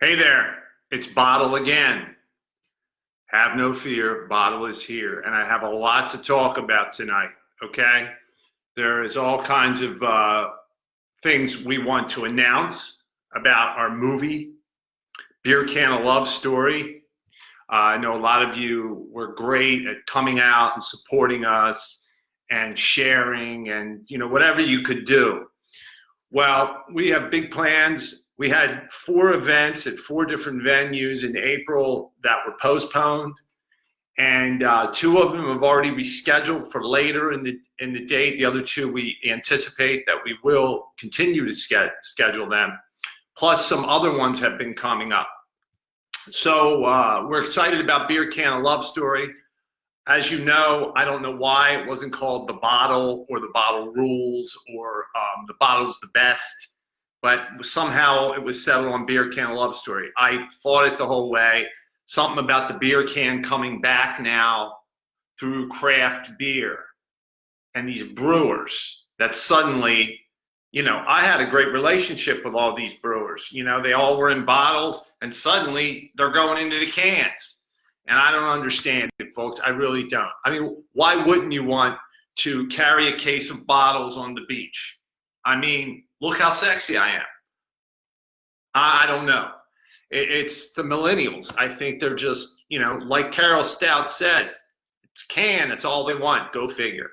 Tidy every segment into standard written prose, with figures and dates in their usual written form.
Hey there, it's Bottle again. Have no fear, Bottle is here, and I have a lot to talk about tonight, okay? There is all kinds of things we want to announce about our movie, Beer Can of Love Story. I know a lot of you were great at coming out and supporting us and sharing and, whatever you could do. Well, we have big plans. We had 4 events at 4 different venues in April that were postponed, and 2 of them have already rescheduled for later in the date. The other 2 we anticipate that we will continue to schedule them. Plus, some other ones have been coming up. So we're excited about Beer Can of Love Story. As you know, I don't know why it wasn't called The Bottle or The Bottle Rules or The Bottle's the Best. But somehow it was settled on Beer Can of Love Story. I fought it the whole way. Something about the beer can coming back now through craft beer and these brewers that suddenly, I had a great relationship with all these brewers. They all were in bottles and suddenly they're going into the cans. And I don't understand it, folks. I really don't. I mean, why wouldn't you want to carry a case of bottles on the beach? I mean, look how sexy I am. I don't know. It's the millennials. I think they're just, like Carol Stout says, it's can, it's all they want. Go figure.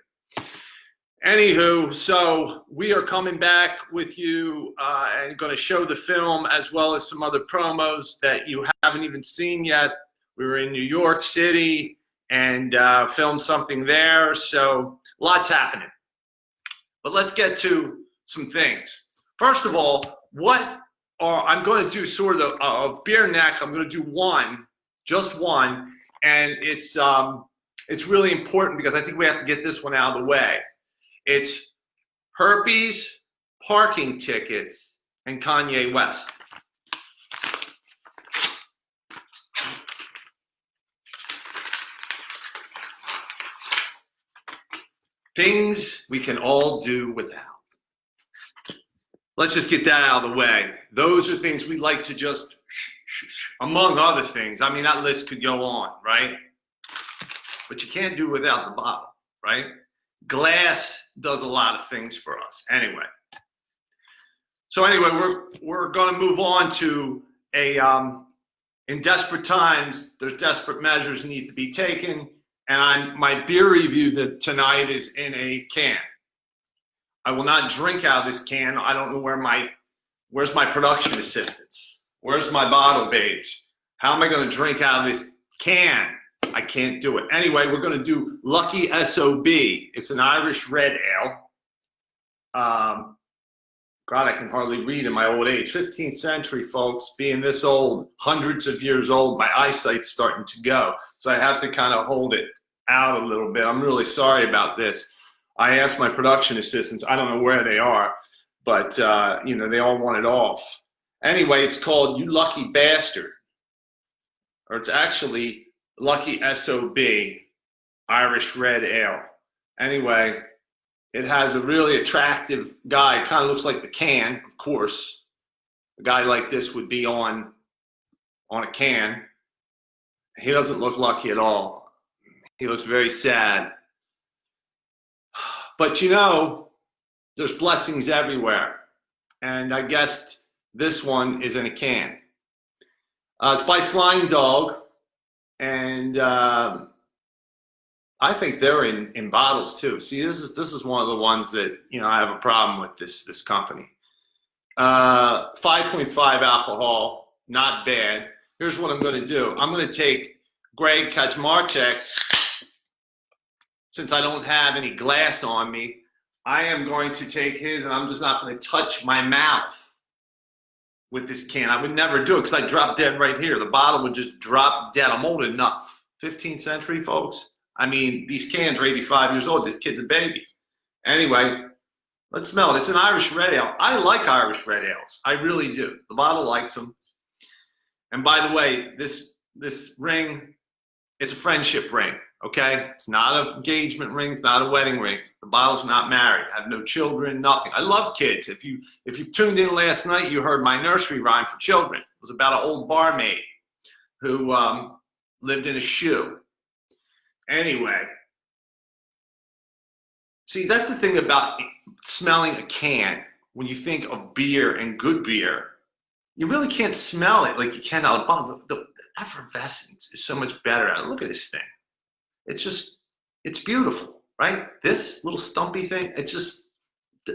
Anywho, so we are coming back with you and going to show the film as well as some other promos that you haven't even seen yet. We were in New York City and filmed something there. So lots happening. But let's get to some things. First of all, I'm going to do sort of a Beer-Nac. I'm going to do one, just one, and it's really important because I think we have to get this one out of the way. It's herpes, parking tickets, and Kanye West. Things we can all do without. Let's just get that out of the way. Those are things we like to just, among other things. I mean, that list could go on, right? But you can't do it without the bottle, right? Glass does a lot of things for us. Anyway. So anyway, we're going to move on to in desperate times, there's desperate measures need to be taken. And my beer review tonight is in a can. I will not drink out of this can. I don't know where's my production assistants? Where's my bottle babes? How am I going to drink out of this can? I can't do it. Anyway, we're going to do Lucky SOB. It's an Irish red ale. God, I can hardly read in my old age. 15th century, folks, being this old, hundreds of years old, my eyesight's starting to go. So I have to kind of hold it out a little bit. I'm really sorry about this. I asked my production assistants, I don't know where they are, but they all want it off. Anyway, it's called You Lucky Bastard, or it's actually Lucky SOB, Irish Red Ale. Anyway, it has a really attractive guy. It kind of looks like the can, of course. A guy like this would be on a can. He doesn't look lucky at all. He looks very sad. But there's blessings everywhere. And I guess this one is in a can. It's by Flying Dog. And I think they're in bottles too. See, this is one of the ones that, I have a problem with this company. 5.5 alcohol, not bad. Here's what I'm going to do. I'm going to take Greg Kaczmarczak's. Since I don't have any glass on me, I am going to take his and I'm just not going to touch my mouth with this can. I would never do it because I'd drop dead right here. The bottle would just drop dead. I'm old enough. 15th century, folks. I mean, these cans are 85 years old. This kid's a baby. Anyway, let's smell it. It's an Irish red ale. I like Irish red ales. I really do. The bottle likes them. And by the way, this ring is a friendship ring. Okay, it's not an engagement ring, it's not a wedding ring. The bottle's not married. I have no children, nothing. I love kids. If you tuned in last night, you heard my nursery rhyme for children. It was about an old barmaid who lived in a shoe. Anyway, see, that's the thing about smelling a can. When you think of beer and good beer, you really can't smell it like you can out of a bottle. The effervescence is so much better. Look at this thing. It's beautiful, right? This little stumpy thing, it's just,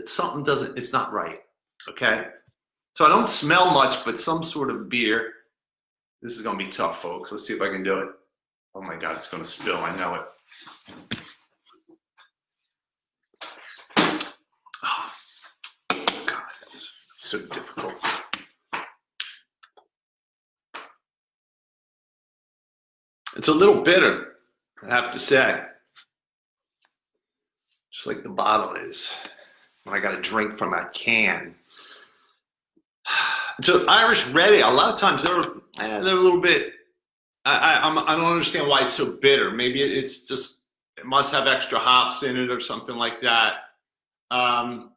something doesn't, it's not right, okay? So I don't smell much, but some sort of beer. This is gonna be tough, folks. Let's see if I can do it. Oh my God, it's gonna spill, I know it. Oh God, it's so difficult. It's a little bitter, I have to say. Just like the bottle is. When I got a drink from that can. So Irish red ale, a lot of times they're a little bit, I don't understand why it's so bitter. Maybe it's just, it must have extra hops in it or something like that. Not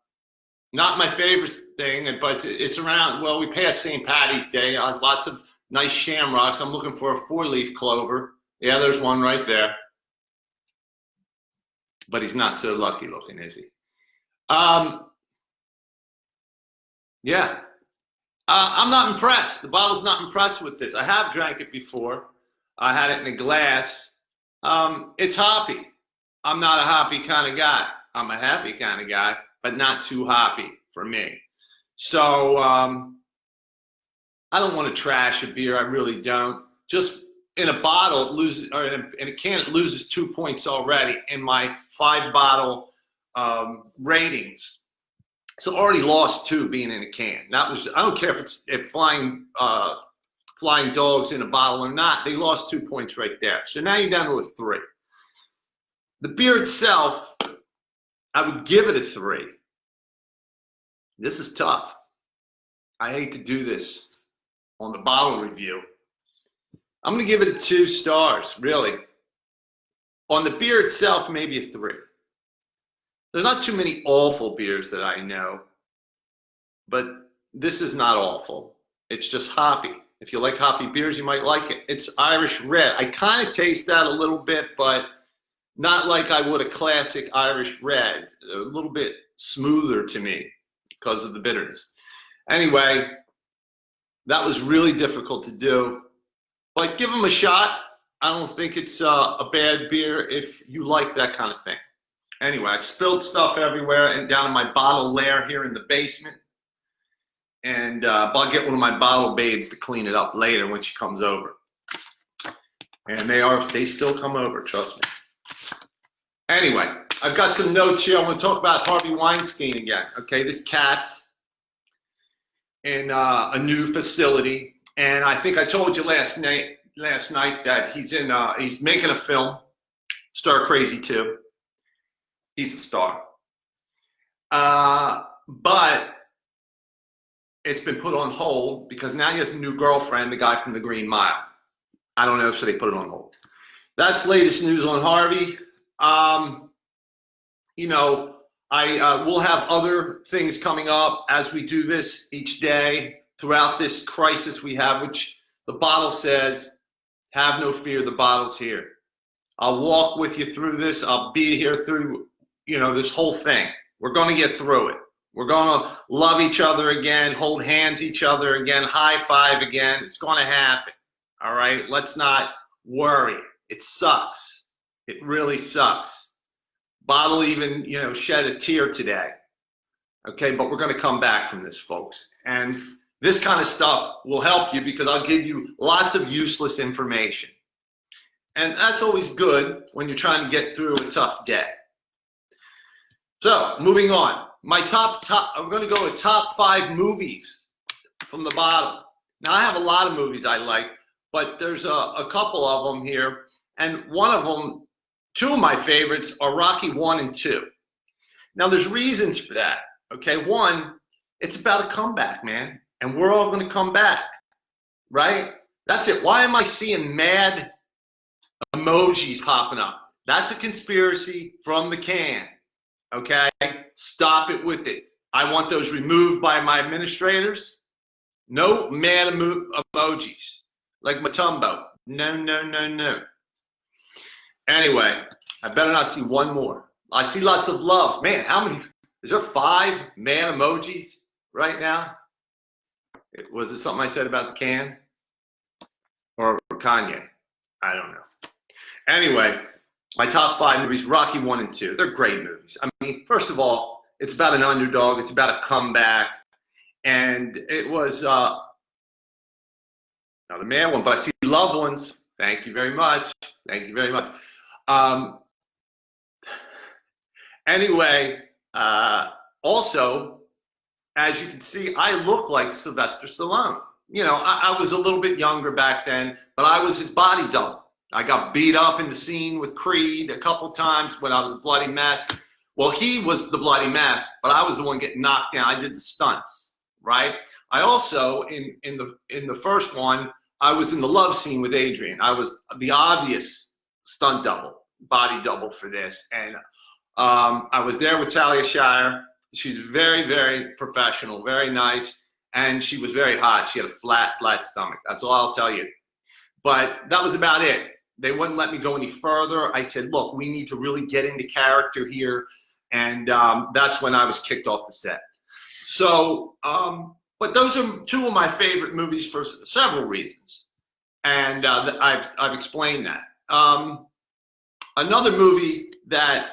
my favorite thing, but it's around, well, we passed St. Patty's Day. There's lots of nice shamrocks. I'm looking for a 4-leaf clover. Yeah, there's one right there. But he's not so lucky looking, is he? Yeah. I'm not impressed. The bottle's not impressed with this. I have drank it before. I had it in a glass. It's hoppy. I'm not a hoppy kind of guy. I'm a happy kind of guy, but not too hoppy for me. So I don't want to trash a beer. I really don't. Just in a bottle, it loses, or in a can, it loses 2 points already in my 5-bottle ratings. So already lost 2 being in a can. That was, I don't care if flying dogs in a bottle or not. They lost 2 points right there. So now you're down to a 3. The beer itself, I would give it a 3. This is tough. I hate to do this on the bottle review. I'm going to give it a 2 stars, really. On the beer itself, maybe a 3. There's not too many awful beers that I know, but this is not awful. It's just hoppy. If you like hoppy beers, you might like it. It's Irish red. I kind of taste that a little bit, but not like I would a classic Irish red. A little bit smoother to me because of the bitterness. Anyway, that was really difficult to do. But give them a shot. I don't think it's a bad beer if you like that kind of thing. Anyway, I spilled stuff everywhere and down in my bottle lair here in the basement. And I'll get one of my bottle babes to clean it up later when she comes over. And they still come over, trust me. Anyway, I've got some notes here. I want to talk about Harvey Weinstein again. Okay, this cat's in a new facility. And I think I told you last night that he's making a film, Star Crazy 2. He's a star. But it's been put on hold because now he has a new girlfriend, the guy from the Green Mile. I don't know, so they put it on hold. That's latest news on Harvey. You know, we'll have other things coming up as we do this each day throughout this crisis we have, which the bottle says, have no fear, the bottle's here. I'll walk with you through this. I'll be here through, you know, this whole thing. We're going to get through it. We're going to love each other again, hold hands each other again, high five again. It's going to happen. All right? Let's not worry. It sucks. It really sucks. Bottle even, you know, shed a tear today. Okay, but we're going to come back from this, folks. And this kind of stuff will help you because I'll give you lots of useless information. And that's always good when you're trying to get through a tough day. So, moving on. My I'm going to go with top 5 movies from the bottom. Now, I have a lot of movies I like, but there's a couple of them here. And one of them, 2 of my favorites are Rocky 1 and 2. Now, there's reasons for that. Okay, 1, it's about a comeback, man. And we're all going to come back, right? That's it. Why am I seeing mad emojis popping up. That's a conspiracy from the can. Okay? Stop it with it. I want those removed by my administrators. No mad emojis. Like Matumbo. No, no, no, no. Anyway, I better not see one more. I see lots of loves. Man, how many? Is there 5 man emojis right now? Was it something I said about the can? Or Kanye? I don't know. Anyway, my top 5 movies, Rocky 1 and 2. They're great movies. I mean, first of all, it's about an underdog. It's about a comeback. And it was not a man one, but I see loved ones. Thank you very much. Thank you very much. Anyway, also, as you can see, I look like Sylvester Stallone. You know, I was a little bit younger back then, but I was his body double. I got beat up in the scene with Creed a couple times when I was a bloody mess. Well, he was the bloody mess, but I was the one getting knocked down. I did the stunts, right? I also, in the first one, I was in the love scene with Adrian. I was the obvious stunt double, body double for this. And I was there with Talia Shire. She's very, very professional, very nice. And she was very hot. She had a flat stomach. That's all I'll tell you. But that was about it. They wouldn't let me go any further. I said, look, we need to really get into character here. And that's when I was kicked off the set. So, but those are 2 of my favorite movies for several reasons. And I've explained that. Another movie that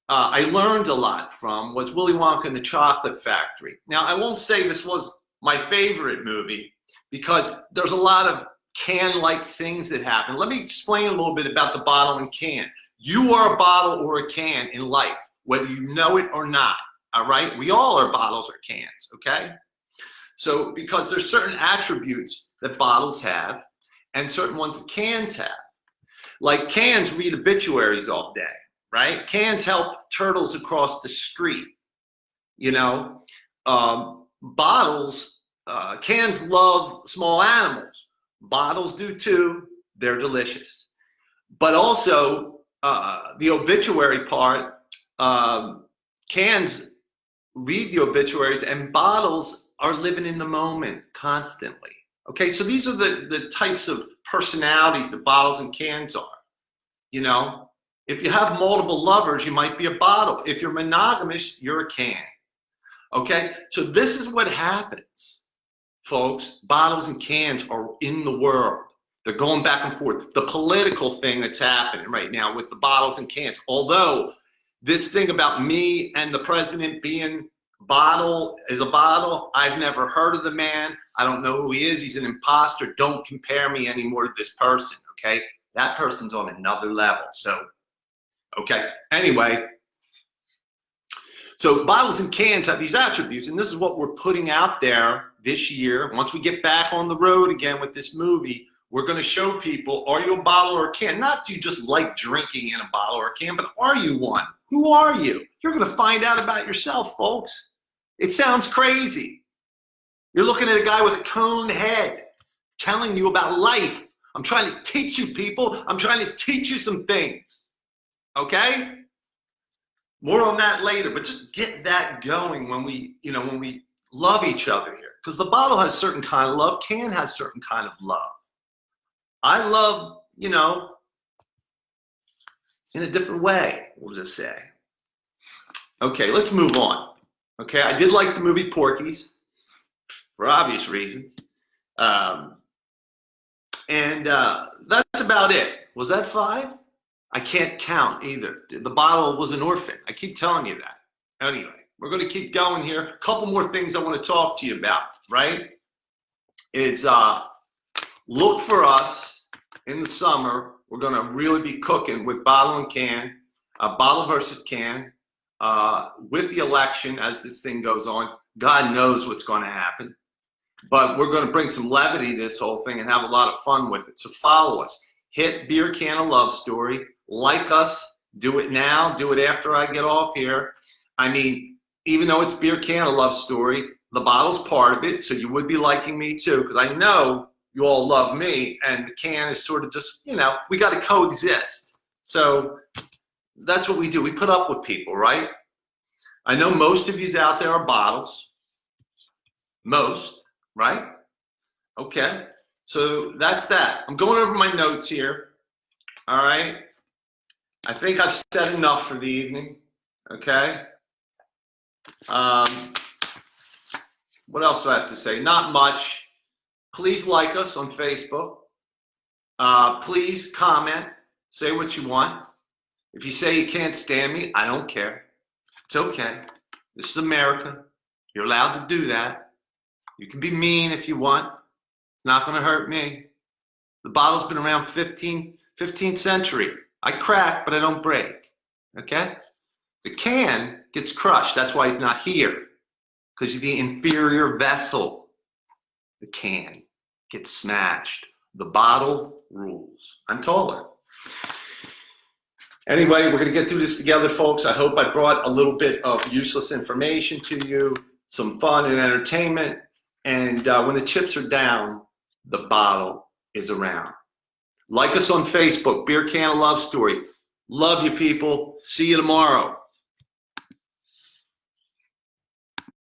I learned a lot from was Willy Wonka and the Chocolate Factory. Now, I won't say this was my favorite movie because there's a lot of can-like things that happen. Let me explain a little bit about the bottle and can. You are a bottle or a can in life, whether you know it or not, all right? We all are bottles or cans, okay? So, because there's certain attributes that bottles have and certain ones that cans have. Like cans read obituaries all day, right? Cans help turtles across the street, you know? Bottles, cans love small animals. Bottles do too. They're delicious. But also, the obituary part, cans read the obituaries and bottles are living in the moment constantly. Okay, so these are the types of personalities that bottles and cans are. You know, if you have multiple lovers, you might be a bottle. If you're monogamous, you're a can. Okay, so this is what happens, folks. Bottles and cans are in the world. They're going back and forth. The political thing that's happening right now with the bottles and cans. Although this thing about me and the president being bottle is a bottle, I've never heard of the man. I don't know who he is. He's an imposter. Don't compare me anymore to this person, okay? That person's on another level. So, okay. Anyway, so bottles and cans have these attributes, and this is what we're putting out there this year. Once we get back on the road again with this movie, we're going to show people, are you a bottle or a can? Not do you just like drinking in a bottle or a can, but are you one? Who are you? You're going to find out about yourself, folks. It sounds crazy. You're looking at a guy with a cone head telling you about life. I'm trying to teach you, people. I'm trying to teach you some things. Okay? More on that later, but just get that going when we love each other here. Because the bottle has certain kind of love, can has certain kind of love. I love, in a different way, we'll just say. Okay, let's move on. Okay, I did like the movie Porky's for obvious reasons. And that's about it. Was that 5? I can't count either. The bottle was an orphan. I keep telling you that. Anyway, we're going to keep going here. A couple more things I want to talk to you about, right? Is look for us in the summer. We're going to really be cooking with bottle and can, bottle versus can, with the election as this thing goes on. God knows what's going to happen. But we're going to bring some levity to this whole thing and have a lot of fun with it. So follow us. Hit Beer Can of Love Story. Like us. Do it now. Do it after I get off here. I mean, even though it's Beer Can of Love Story, the bottle's part of it. So you would be liking me too, because I know you all love me, and the can is sort of just, you know, we got to coexist. So that's what we do. We put up with people, right? I know most of you out there are bottles. Most, right? Okay. So that's that. I'm going over my notes here. All right. I think I've said enough for the evening. Okay. What else do I have to say? Not much. Please like us on Facebook. Please comment. Say what you want. If you say you can't stand me, I don't care. It's okay. This is America. You're allowed to do that. You can be mean if you want. It's not going to hurt me. The bottle's been around 15th century. I crack, but I don't break. Okay? The can gets crushed. That's why he's not here. Because he's the inferior vessel. The can gets smashed. The bottle rules. I'm taller. Anyway, we're going to get through this together, folks. I hope I brought a little bit of useless information to you, some fun and entertainment. And when the chips are down, the bottle is around. Like us on Facebook, Beer Can of Love Story. Love you, people. See you tomorrow.